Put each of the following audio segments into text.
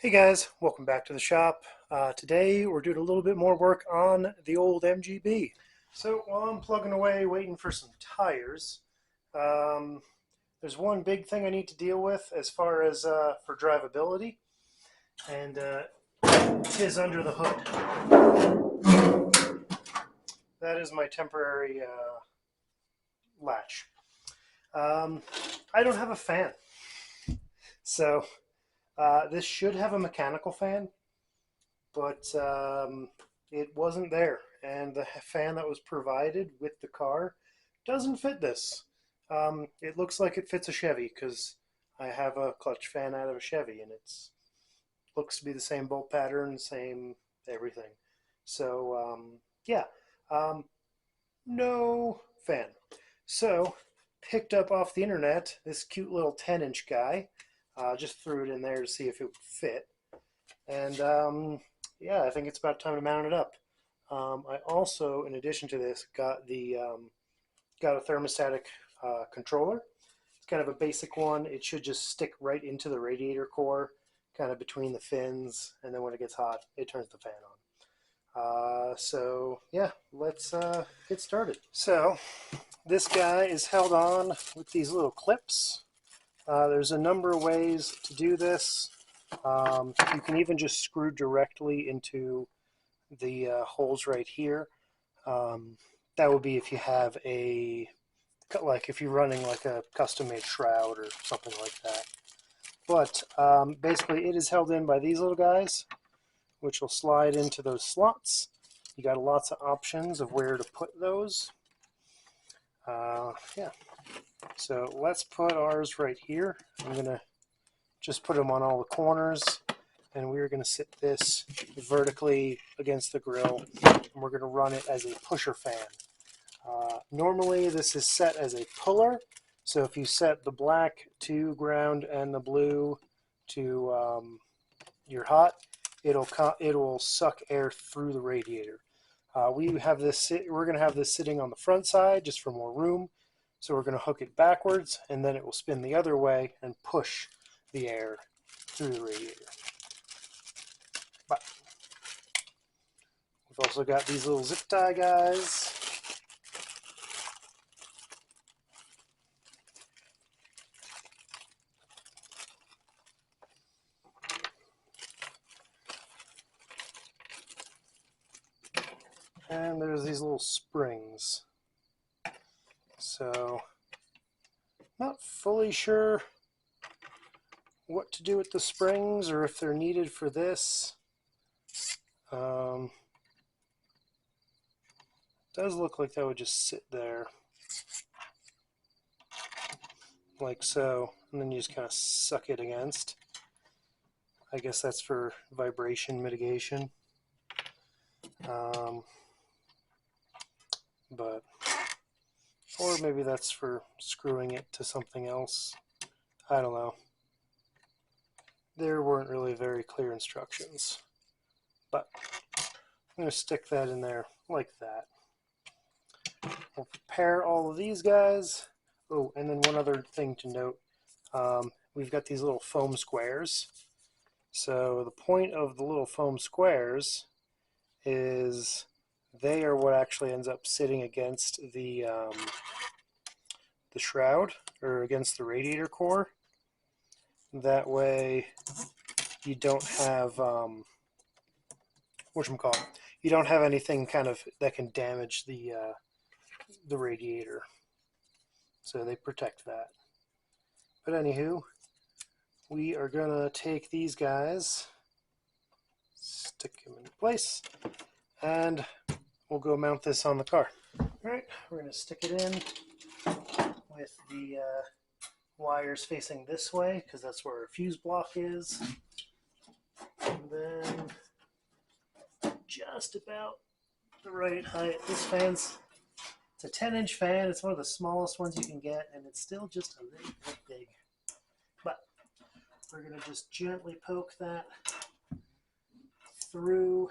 Hey guys, welcome back to the shop. Today we're doing a little bit more work on the old MGB. So while I'm plugging away waiting for some tires, um, there's one big thing I need to deal with as far as for drivability, and it is under the hood. That is my temporary latch. I don't have a fan, so this should have a mechanical fan, but it wasn't there. And the fan that was provided with the car doesn't fit this. It looks like it fits a Chevy because I have a clutch fan out of a Chevy, and it's looks to be the same bolt pattern, same everything. So yeah, um, no fan. So picked up off the internet this cute little 10-inch guy. Just threw it in there to see if it would fit. And yeah, I think it's about time to mount it up. I also, in addition to this, got a thermostatic controller. It's kind of a basic one. It should just stick right into the radiator core, kind of between the fins, and then when it gets hot, it turns the fan on. So yeah, let's get started. So this guy is held on with these little clips. There's a number of ways to do this. You can even just screw directly into the holes right here. That would be if you have like if you're running like a custom-made shroud or something like that. But basically it is held in by these little guys, which will slide into those slots. You got lots of options of where to put those. Yeah. So let's put ours right here. I'm going to just put them on all the corners, and we're going to sit this vertically against the grill, and we're going to run it as a pusher fan. Normally this is set as a puller, so if you set the black to ground and the blue to your hot, it'll suck air through the radiator. We're going to have this sitting on the front side just for more room. So we're going to hook it backwards, and then it will spin the other way and push the air through the radiator. But we've also got these little zip tie guys. And there's these little springs. So, not fully sure what to do with the springs or if they're needed for this. Does look like that would just sit there like so, and then you just kind of suck it against. I guess that's for vibration mitigation. But or maybe that's for screwing it to something else. I don't know. There weren't really very clear instructions. But I'm going to stick that in there like that. We'll prepare all of these guys. Oh, and then one other thing to note. We've got these little foam squares. So the point of the little foam squares is they are what actually ends up sitting against the shroud or against the radiator core. That way you don't have you don't have anything kind of that can damage the radiator. So they protect that. But anywho, we are gonna take these guys, stick them in place, and we'll go mount this on the car. All right, we're gonna stick it in with the wires facing this way because that's where our fuse block is. And then just about the right height. This fan's, it's a 10-inch fan. It's one of the smallest ones you can get, and it's still just a little bit big. But we're going to just gently poke that through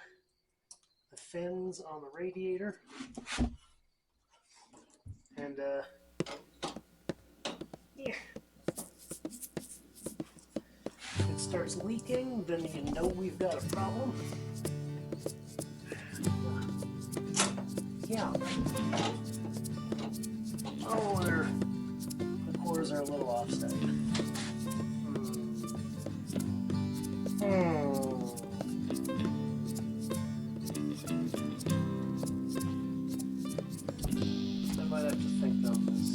the fins on the radiator. And yeah. starts leaking, then you know we've got a problem. Yeah. Oh, the cores are a little offset. I might have to think on this.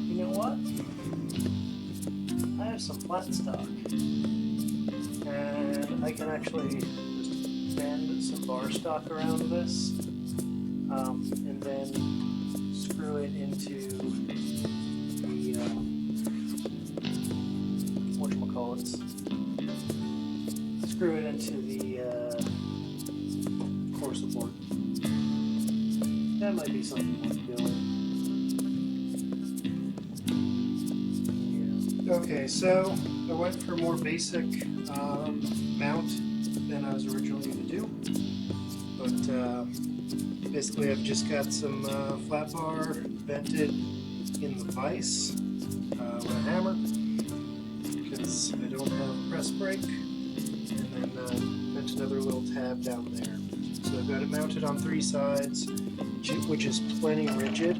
You know what? I have some flat stock. And I can actually just bend some bar stock around this and then screw it into the whatchamacallits. Screw it into the core support. That might be something worth doing. Yeah. Okay, so I went for a more basic mount than I was originally going to do, but basically I've just got some flat bar vented in the vise with a hammer because I don't have a press brake, and then vent another little tab down there. So I've got it mounted on 3 sides, which is plenty rigid.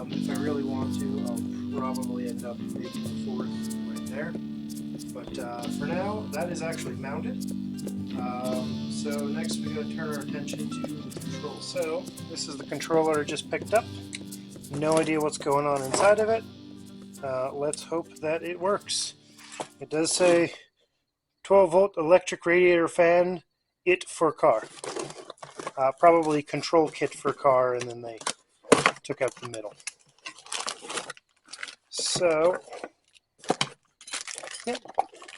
If I really want to, I'll probably end up making a 4th right there. But for now, that is actually mounted. So next we got to turn our attention to the control. So this is the controller I just picked up. No idea what's going on inside of it. Let's hope that it works. It does say 12-volt electric radiator fan, it for car. Probably control kit for car, and then they took out the middle. So, yeah,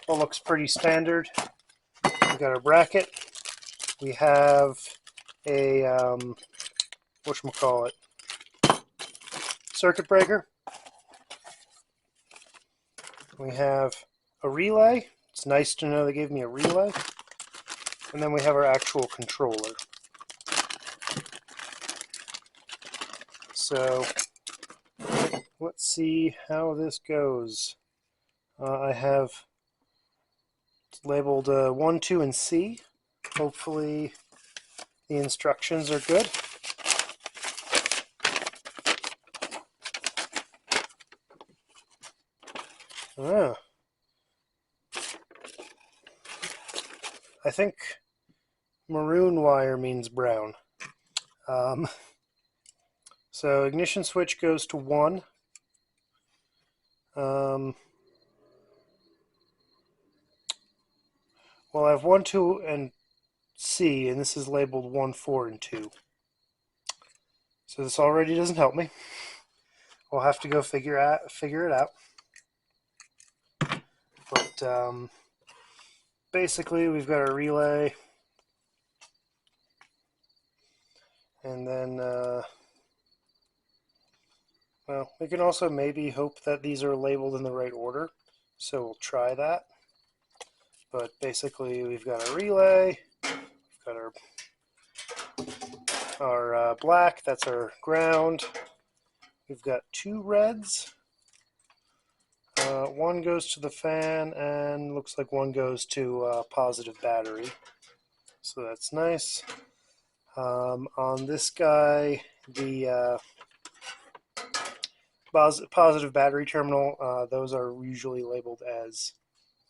all looks pretty standard. We've got our bracket. We have a, whatchamacallit, circuit breaker. We have a relay. It's nice to know they gave me a relay. And then we have our actual controller. So, let's see how this goes. I have labeled 1, 2, and C. Hopefully the instructions are good. I think maroon wire means brown. So ignition switch goes to 1. Well, I have 1, 2, and C, and this is labeled 1, 4, and 2. So this already doesn't help me. We'll have to go figure it out. But basically, we've got our relay, and then well, we can also maybe hope that these are labeled in the right order. So we'll try that. But basically, we've got our relay, we've got our black, that's our ground. We've got 2 reds. 1 goes to the fan, and looks like 1 goes to positive battery. So that's nice. On this guy, the positive battery terminal, those are usually labeled as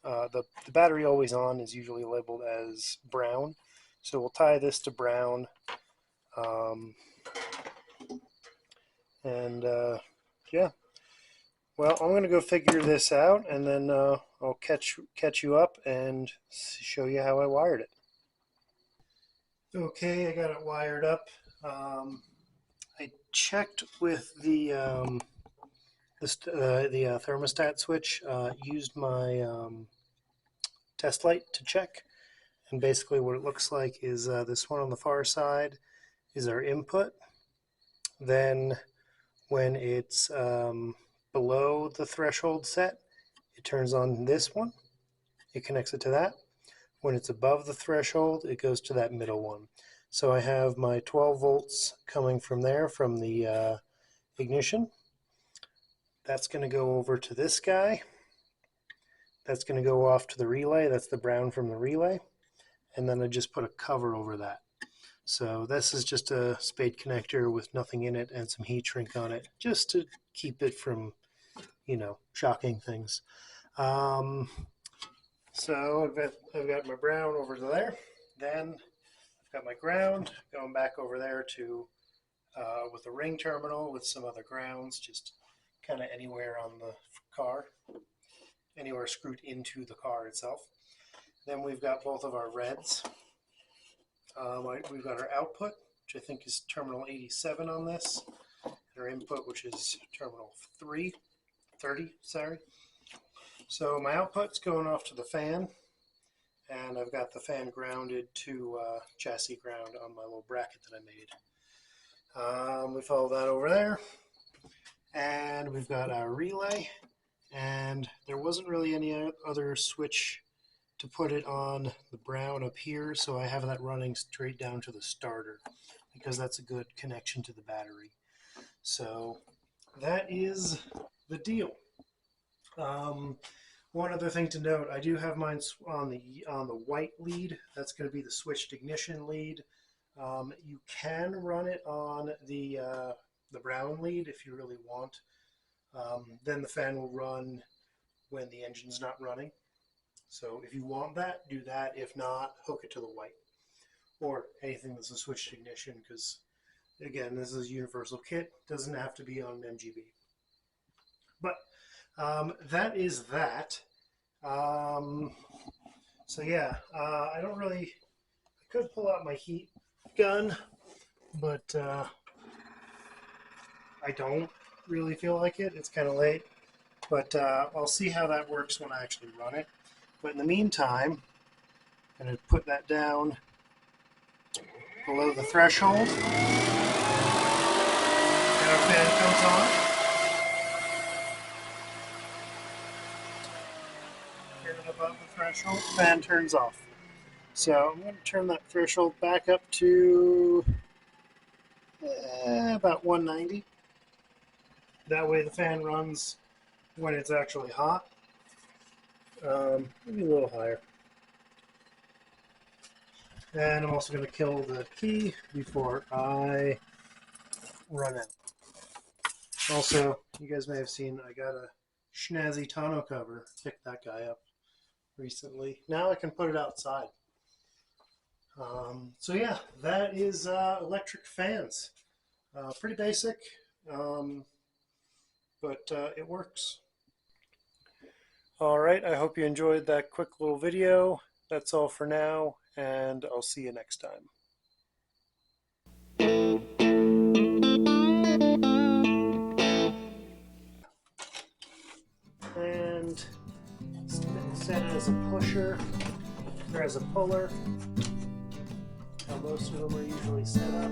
the battery always on is usually labeled as brown, so we'll tie this to brown, and yeah, well, I'm gonna go figure this out, and then I'll catch you up and show you how I wired it. Okay, I got it wired up. I checked with the thermostat switch, used my test light to check, and basically what it looks like is this one on the far side is our input. Then when it's below the threshold set, it turns on this one, it connects it to that. When it's above the threshold, it goes to that middle one. So I have my 12 volts coming from there, from the ignition. That's going to go over to this guy. That's going to go off to the relay. That's the brown from the relay. And then I just put a cover over that. So this is just a spade connector with nothing in it and some heat shrink on it, just to keep it from, you know, shocking things. So I've got my brown over to there. Then I've got my ground going back over there to with a ring terminal with some other grounds, just kind of anywhere on the car, anywhere screwed into the car itself. Then we've got both of our reds. We've got our output, which I think is terminal 87 on this, and our input, which is terminal 30, sorry. So my output's going off to the fan, and I've got the fan grounded to chassis ground on my little bracket that I made. We follow that over there, and we've got our relay, and there wasn't really any other switch to put it on the brown up here, so I have that running straight down to the starter because that's a good connection to the battery. So that is the deal. One other thing to note, I do have mine on the white lead. That's going to be the switched ignition lead. You can run it on the brown lead if you really want. Then the fan will run when the engine's not running. So if you want that, do that. If not, hook it to the white or anything that's a switched ignition, because again, this is a universal kit. Doesn't have to be on an MGB. But that is that. So yeah, I don't really, I could pull out my heat gun, but I don't really feel like it. It's kind of late, but I'll see how that works when I actually run it. But in the meantime, I'm going to put that down below the threshold, and our fan comes on. Turn it above the threshold, fan turns off. So I'm going to turn that threshold back up to about 190. That way the fan runs when it's actually hot. Maybe a little higher. And I'm also going to kill the key before I run out. Also, you guys may have seen I got a snazzy tonneau cover. Picked that guy up recently. Now I can put it outside. So yeah, that is electric fans. Pretty basic, but it works. Alright, I hope you enjoyed that quick little video. That's all for now, and I'll see you next time. And set it as a pusher, or as a puller, how most of them are usually set up.